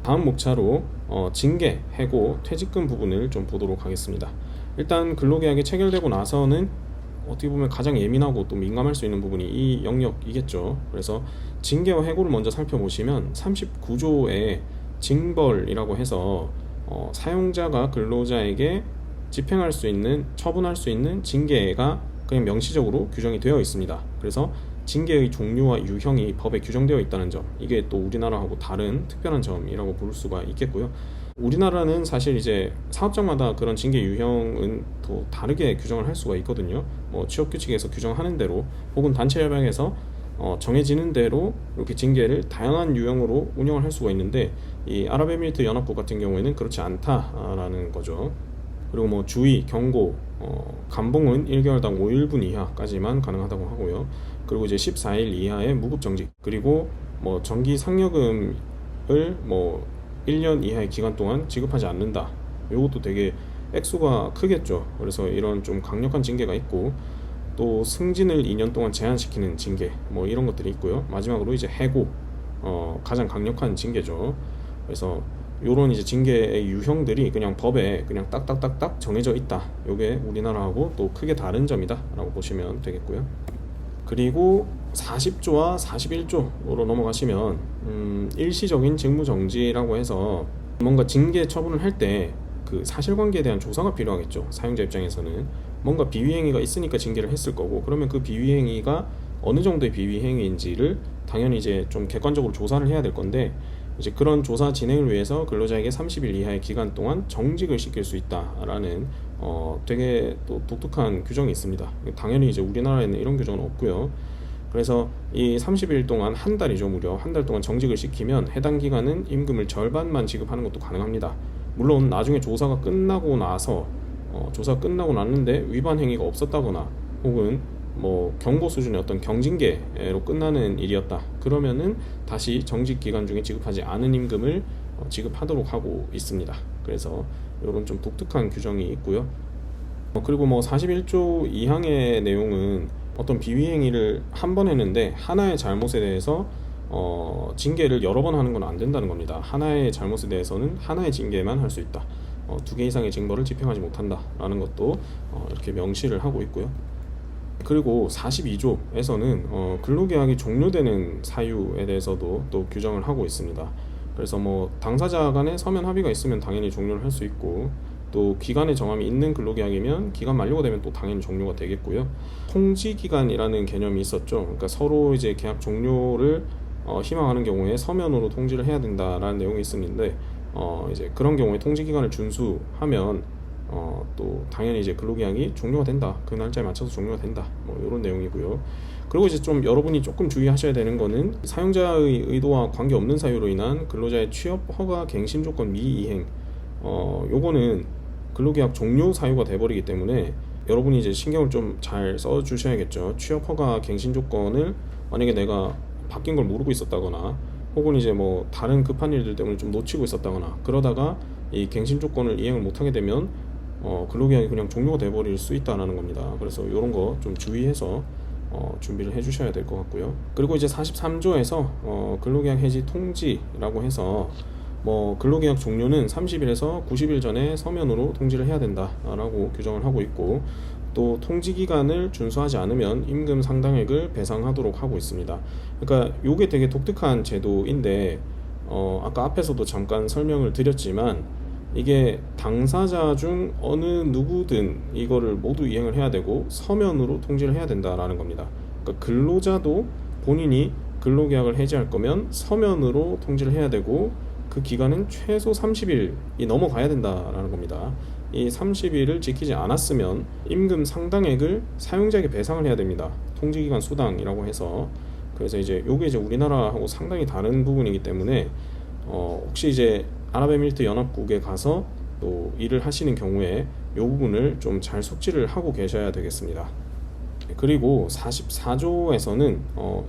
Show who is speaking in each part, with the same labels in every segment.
Speaker 1: 다음 목차로 징계, 해고, 퇴직금 부분을 좀 보도록 하겠습니다. 일단 근로계약이 체결되고 나서는 어떻게 보면 가장 예민하고 또 민감할 수 있는 부분이 이 영역이겠죠. 그래서 징계와 해고를 먼저 살펴보시면 39조의 징벌이라고 해서 사용자가 근로자에게 집행할 수 있는, 처분할 수 있는 징계가 그냥 명시적으로 규정이 되어 있습니다. 그래서 징계의 종류와 유형이 법에 규정되어 있다는 점, 이게 또 우리나라하고 다른 특별한 점이라고 볼 수가 있겠고요. 우리나라는 사실 이제 사업장마다 그런 징계 유형은 또 다르게 규정을 할 수가 있거든요. 뭐 취업규칙에서 규정하는 대로 혹은 단체 협약에서 정해지는 대로 이렇게 징계를 다양한 유형으로 운영을 할 수가 있는데, 이 아랍에미리트 연합국 같은 경우에는 그렇지 않다라는 거죠. 그리고 뭐 주의, 경고, 감봉은 1개월당 5일분 이하까지만 가능하다고 하고요. 그리고 이제 14일 이하의 무급정직, 그리고 뭐 정기 상여금을 뭐 1년 이하의 기간 동안 지급하지 않는다. 이것도 되게 액수가 크겠죠. 그래서 이런 좀 강력한 징계가 있고, 또 승진을 2년 동안 제한시키는 징계, 뭐 이런 것들이 있고요. 마지막으로 이제 해고, 가장 강력한 징계죠. 그래서 요런 이제 징계의 유형들이 그냥 법에 그냥 딱딱딱딱 정해져 있다. 요게 우리나라하고 또 크게 다른 점이다 라고 보시면 되겠고요. 그리고 40조와 41조로 넘어가시면 일시적인 직무정지라고 해서 뭔가 징계 처분을 할 때 그 사실관계에 대한 조사가 필요하겠죠. 사용자 입장에서는 뭔가 비위행위가 있으니까 징계를 했을 거고, 그러면 그 비위행위가 어느 정도의 비위행위인지를 당연히 이제 좀 객관적으로 조사를 해야 될 건데, 이제 그런 조사 진행을 위해서 근로자에게 30일 이하의 기간 동안 정직을 시킬 수 있다라는 되게 또 독특한 규정이 있습니다. 당연히 이제 우리나라에는 이런 규정은 없고요. 그래서 이 30일 동안, 한 달이죠, 무려 한 달 동안 정직을 시키면 해당 기간은 임금을 절반만 지급하는 것도 가능합니다. 물론 나중에 조사가 끝나고 나서 조사가 끝나고 났는데 위반 행위가 없었다거나 혹은 뭐 경고 수준의 어떤 경징계로 끝나는 일이었다, 그러면은 다시 정직 기간 중에 지급하지 않은 임금을 지급하도록 하고 있습니다. 그래서 이런 좀 독특한 규정이 있고요. 그리고 뭐 41조 2항의 내용은 어떤 비위행위를 한 번 했는데 하나의 잘못에 대해서 징계를 여러 번 하는 건 안 된다는 겁니다. 하나의 잘못에 대해서는 하나의 징계만 할 수 있다. 2개 이상의 징벌을 집행하지 못한다라는 것도 이렇게 명시를 하고 있고요. 그리고 42조에서는 근로계약이 종료되는 사유에 대해서도 또 규정을 하고 있습니다. 그래서 뭐 당사자 간에 서면 합의가 있으면 당연히 종료를 할 수 있고, 또 기간의 정함이 있는 근로계약이면 기간 만료가 되면 또 당연히 종료가 되겠고요. 통지기간이라는 개념이 있었죠. 그러니까 서로 이제 계약 종료를 희망하는 경우에 서면으로 통지를 해야 된다라는 내용이 있었는데, 이제 그런 경우에 통지기간을 준수하면 또 당연히 이제 근로계약이 종료가 된다, 그 날짜에 맞춰서 종료가 된다, 뭐 이런 내용이고요. 그리고 이제 좀 여러분이 조금 주의하셔야 되는 거는, 사용자의 의도와 관계없는 사유로 인한 근로자의 취업 허가 갱신 조건 미이행, 요거는 근로계약 종료 사유가 돼버리기 때문에 여러분이 이제 신경을 좀 잘 써주셔야겠죠. 취업 허가 갱신 조건을 만약에 내가 바뀐 걸 모르고 있었다거나 혹은 이제 뭐 다른 급한 일들 때문에 좀 놓치고 있었다거나 그러다가 이 갱신 조건을 이행을 못하게 되면 근로계약이 그냥 종료가 돼버릴 수 있다는 겁니다. 그래서 이런 거 좀 주의해서 준비를 해주셔야 될 것 같고요. 그리고 이제 43조에서 근로계약 해지 통지라고 해서 뭐 근로계약 종료는 30일에서 90일 전에 서면으로 통지를 해야 된다라고 규정을 하고 있고, 또 통지기간을 준수하지 않으면 임금 상당액을 배상하도록 하고 있습니다. 그러니까 이게 되게 독특한 제도인데, 아까 앞에서도 잠깐 설명을 드렸지만 이게 당사자 중 어느 누구든 이거를 모두 이행을 해야 되고 서면으로 통지를 해야 된다라는 겁니다. 그러니까 근로자도 본인이 근로계약을 해지할 거면 서면으로 통지를 해야 되고, 그 기간은 최소 30일이 넘어가야 된다라는 겁니다. 이 30일을 지키지 않았으면 임금 상당액을 사용자에게 배상을 해야 됩니다. 통지기간 수당이라고 해서. 그래서 이제 요게 이제 우리나라하고 상당히 다른 부분이기 때문에 혹시 이제 아랍에미리트 연합국에 가서 또 일을 하시는 경우에 이 부분을 좀 잘 숙지를 하고 계셔야 되겠습니다. 그리고 44조에서는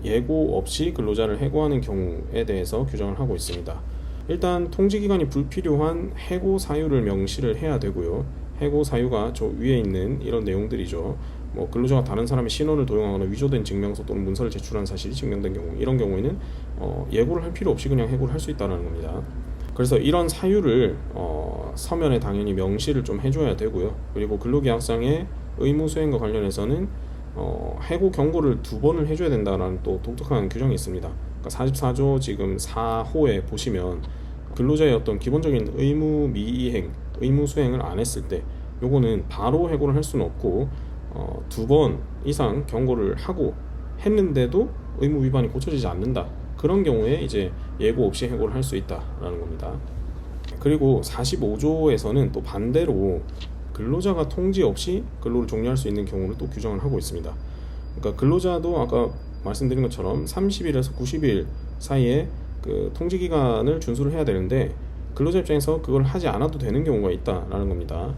Speaker 1: 예고 없이 근로자를 해고하는 경우에 대해서 규정을 하고 있습니다. 일단 통지기간이 불필요한 해고 사유를 명시를 해야 되고요. 해고 사유가 저 위에 있는 이런 내용들이죠. 뭐 근로자가 다른 사람의 신원을 도용하거나 위조된 증명서 또는 문서를 제출한 사실이 증명된 경우, 이런 경우에는 예고를 할 필요 없이 그냥 해고를 할 수 있다는 겁니다. 그래서 이런 사유를 서면에 당연히 명시를 좀 해줘야 되고요. 그리고 근로계약상의 의무 수행과 관련해서는 해고 경고를 2번을 해줘야 된다라는 또 독특한 규정이 있습니다. 그러니까 44조 지금 4호에 보시면 근로자의 어떤 기본적인 의무 미이행, 의무 수행을 안 했을 때 요거는 바로 해고를 할 수는 없고 2번 이상 경고를 하고 했는데도 의무 위반이 고쳐지지 않는다. 그런 경우에 이제 예고 없이 해고를 할 수 있다라는 겁니다. 그리고 45조에서는 또 반대로 근로자가 통지 없이 근로를 종료할 수 있는 경우를 또 규정을 하고 있습니다. 그러니까 근로자도 아까 말씀드린 것처럼 30일에서 90일 사이에 그 통지 기간을 준수를 해야 되는데 근로자 입장에서 그걸 하지 않아도 되는 경우가 있다라는 겁니다.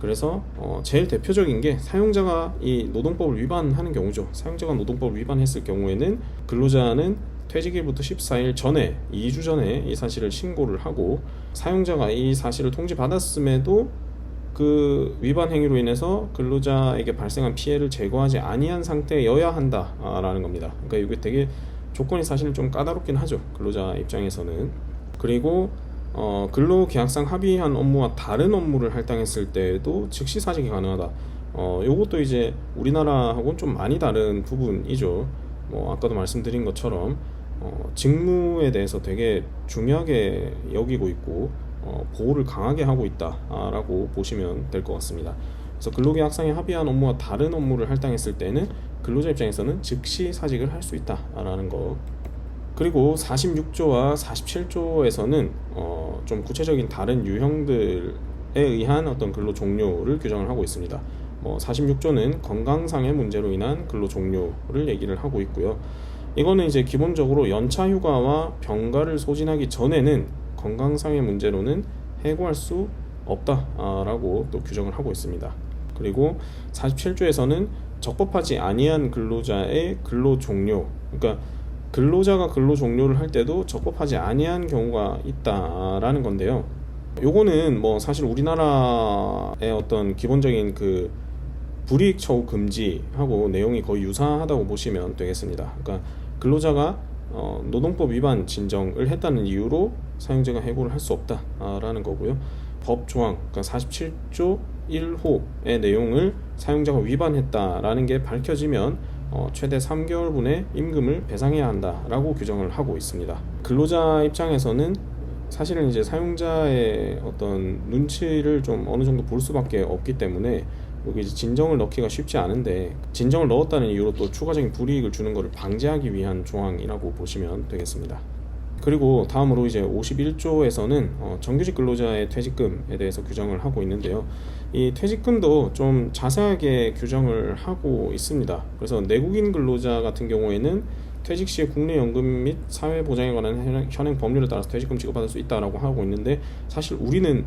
Speaker 1: 그래서 제일 대표적인 게 사용자가 이 노동법을 위반하는 경우죠. 사용자가 노동법을 위반했을 경우에는 근로자는 퇴직일부터 14일 전에 2주 전에 이 사실을 신고를 하고 사용자가 이 사실을 통지받았음에도 그 위반 행위로 인해서 근로자에게 발생한 피해를 제거하지 아니한 상태여야 한다라는 겁니다. 그러니까 이게 되게 조건이 사실 좀 까다롭긴 하죠. 근로자 입장에서는. 그리고 근로계약상 합의한 업무와 다른 업무를 할당했을 때에도 즉시 사직이 가능하다. 요것도 이제 우리나라하고는 좀 많이 다른 부분이죠. 아까도 말씀드린 것처럼 직무에 대해서 되게 중요하게 여기고 있고 보호를 강하게 하고 있다라고 보시면 될 것 같습니다. 그래서 근로계약상에 합의한 업무와 다른 업무를 할당했을 때는 근로자 입장에서는 즉시 사직을 할 수 있다라는 거. 그리고 46조와 47조에서는 좀 구체적인 다른 유형들에 의한 어떤 근로 종료를 규정을 하고 있습니다. 46조는 건강상의 문제로 인한 근로 종료를 얘기를 하고 있고요. 이거는 이제 기본적으로 연차 휴가와 병가를 소진하기 전에는 건강상의 문제로는 해고할 수 없다라고 또 규정을 하고 있습니다. 그리고 47조에서는 적법하지 아니한 근로자의 근로 종료, 그러니까 근로자가 근로 종료를 할 때도 적법하지 아니한 경우가 있다라는 건데요. 요거는 사실 우리나라의 어떤 기본적인 그 불이익 처우 금지하고 내용이 거의 유사하다고 보시면 되겠습니다. 그러니까 근로자가 노동법 위반 진정을 했다는 이유로 사용자가 해고를 할 수 없다라는 거고요. 법 조항, 그러니까 47조 1호의 내용을 사용자가 위반했다라는 게 밝혀지면 최대 3개월분의 임금을 배상해야 한다라고 규정을 하고 있습니다. 근로자 입장에서는 사실은 이제 사용자의 어떤 눈치를 좀 어느 정도 볼 수밖에 없기 때문에 여기 이제 진정을 넣기가 쉽지 않은데 진정을 넣었다는 이유로 또 추가적인 불이익을 주는 것을 방지하기 위한 조항이라고 보시면 되겠습니다. 그리고 다음으로 이제 51조에서는 정규직 근로자의 퇴직금에 대해서 규정을 하고 있는데요. 이 퇴직금도 좀 자세하게 규정을 하고 있습니다. 그래서 내국인 근로자 같은 경우에는 퇴직 시에 국내연금 및 사회보장에 관한 현행 법률에 따라서 퇴직금 지급받을 수 있다라고 하고 있는데 사실 우리는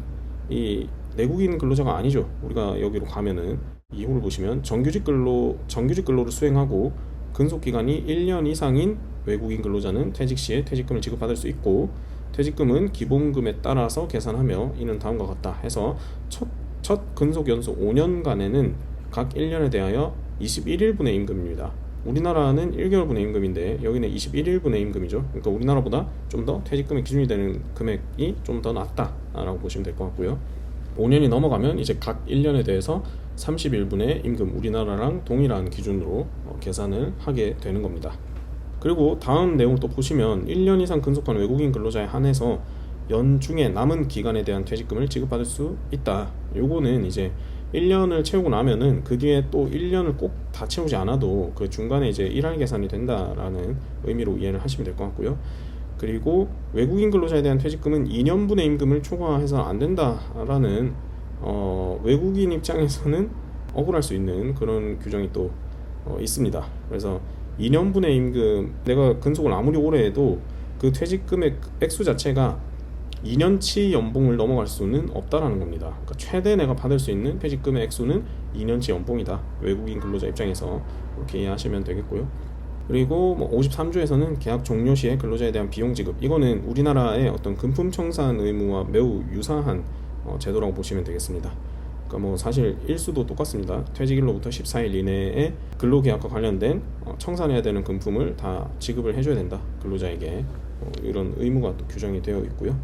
Speaker 1: 이 내국인 근로자가 아니죠. 우리가 여기로 가면은 2호를 보시면 정규직 근로를 수행하고 근속기간이 1년 이상인 외국인 근로자는 퇴직 시에 퇴직금을 지급받을 수 있고 퇴직금은 기본금에 따라서 계산하며 이는 다음과 같다 해서 첫 근속 연수 5년간에는 각 1년에 대하여 21일분의 임금입니다. 우리나라는 1개월분의 임금인데 여기는 21일분의 임금이죠. 그러니까 우리나라보다 좀 더 퇴직금의 기준이 되는 금액이 좀 더 낮다라고 보시면 될 것 같고요. 5년이 넘어가면 이제 각 1년에 대해서 30일분의 임금, 우리나라랑 동일한 기준으로 계산을 하게 되는 겁니다. 그리고 다음 내용을 또 보시면 1년 이상 근속한 외국인 근로자에 한해서 연중에 남은 기간에 대한 퇴직금을 지급받을 수 있다. 요거는 이제 1년을 채우고 나면은 그 뒤에 또 1년을 꼭 다 채우지 않아도 그 중간에 이제 일할 계산이 된다라는 의미로 이해를 하시면 될 것 같고요. 그리고 외국인 근로자에 대한 퇴직금은 2년분의 임금을 초과해서 안 된다라는 외국인 입장에서는 억울할 수 있는 그런 규정이 또 있습니다. 그래서 2년분의 임금, 내가 근속을 아무리 오래 해도 그 퇴직금의 액수 자체가 2년치 연봉을 넘어갈 수는 없다라는 겁니다. 그러니까 최대 내가 받을 수 있는 퇴직금의 액수는 2년치 연봉이다. 외국인 근로자 입장에서 그렇게 이해하시면 되겠고요. 그리고 53조에서는 계약 종료 시에 근로자에 대한 비용 지급, 이거는 우리나라의 어떤 금품 청산 의무와 매우 유사한 제도라고 보시면 되겠습니다. 그러니까 사실 일수도 똑같습니다. 퇴직일로부터 14일 이내에 근로계약과 관련된 청산해야 되는 금품을 다 지급을 해줘야 된다. 근로자에게 이런 의무가 또 규정이 되어 있고요.